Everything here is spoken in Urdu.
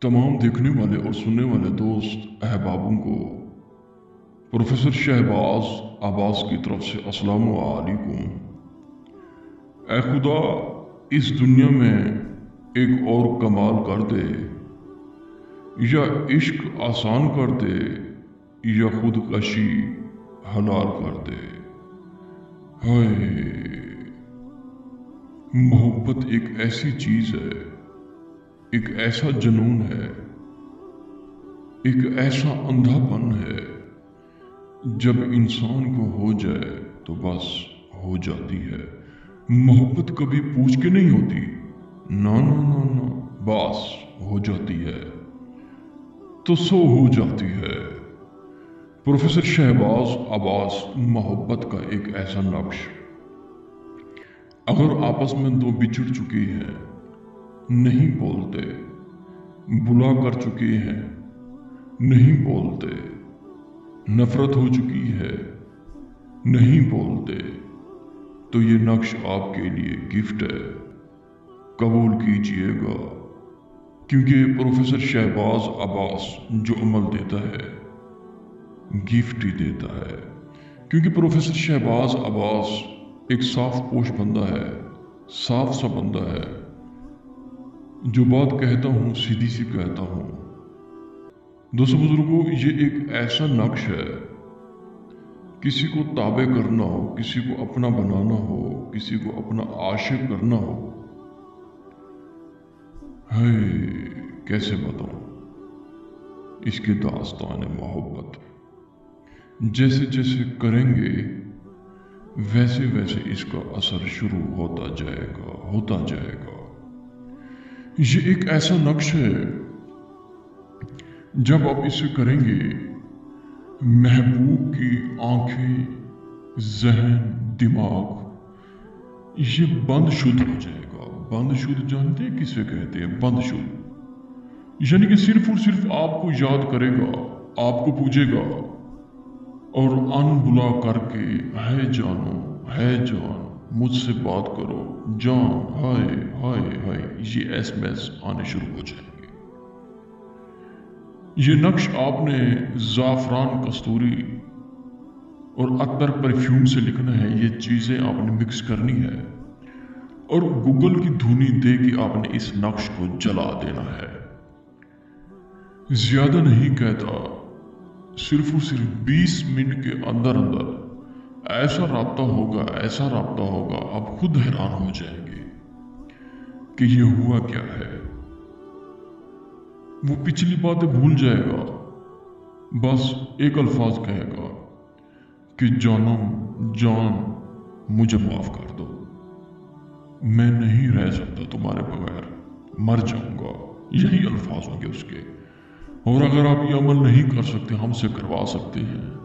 تمام دیکھنے والے اور سننے والے دوست احبابوں کو پروفیسر شہباز عباس کی طرف سے السلام علیکم۔ اے خدا اس دنیا میں ایک اور کمال کر دے، یا عشق آسان کر دے یا خودکشی حلال کر دے۔ ہائے، محبت ایک ایسی چیز ہے، ایک ایسا جنون ہے، ایک ایسا اندھا پن ہے، جب انسان کو ہو جائے تو بس ہو جاتی ہے۔ محبت کبھی پوچھ کے نہیں ہوتی، نا نا نا نا، بس ہو جاتی ہے تو سو ہو جاتی ہے۔ پروفیسر شہباز عباس، محبت کا ایک ایسا نقش۔ اگر آپس میں دو بچھڑ چکی ہیں، نہیں بولتے، بلا کر چکی ہیں، نہیں بولتے، نفرت ہو چکی ہے، نہیں بولتے، تو یہ نقش آپ کے لیے گفٹ ہے، قبول کیجئے گا، کیونکہ پروفیسر شہباز عباس جو عمل دیتا ہے گفٹ ہی دیتا ہے، کیونکہ پروفیسر شہباز عباس ایک صاف پوش بندہ ہے، صاف سا بندہ ہے، جو بات کہتا ہوں سیدھی سی کہتا ہوں۔ دوستو بزرگوں، یہ ایک ایسا نقش ہے، کسی کو تابع کرنا ہو، کسی کو اپنا بنانا ہو، کسی کو اپنا عاشق کرنا ہو، ہے کیسے بتاؤں اس کی داستان محبت۔ جیسے جیسے کریں گے ویسے ویسے اس کا اثر شروع ہوتا جائے گا، ہوتا جائے گا۔ یہ ایک ایسا نقش ہے، جب آپ اسے کریں گے محبوب کی آنکھیں، ذہن، دماغ یہ بند شد ہو جائے گا۔ بند شد جانتے ہیں کسے کہتے ہیں؟ بند شد یعنی کہ صرف اور صرف آپ کو یاد کرے گا، آپ کو پوجے گا، اور ان بلا کر کے ہے جانو، ہے جان، مجھ سے بات کرو جان، ہائے ہائے ہائے، یہ ایس میس آنے شروع ہو جائیں گے۔ یہ نقش آپ نے زعفران، کستوری اور عطر پرفیوم سے لکھنا ہے۔ یہ چیزیں آپ نے مکس کرنی ہے اور گوگل کی دھونی دے کے آپ نے اس نقش کو جلا دینا ہے۔ زیادہ نہیں کہتا، صرف اور صرف 20 منٹ کے اندر اندر ایسا رابطہ ہوگا، ایسا رابطہ ہوگا، آپ خود حیران ہو جائیں گے کہ یہ ہوا کیا ہے۔ وہ پچھلی باتیں بھول جائے گا، بس ایک الفاظ کہے گا کہ جانم، جان، مجھے معاف کر دو، میں نہیں رہ سکتا تمہارے بغیر، مر جاؤں گا۔ یہی الفاظ ہوں گے اس کے۔ اور اگر آپ یہ عمل نہیں کر سکتے، ہم سے کروا سکتے ہیں۔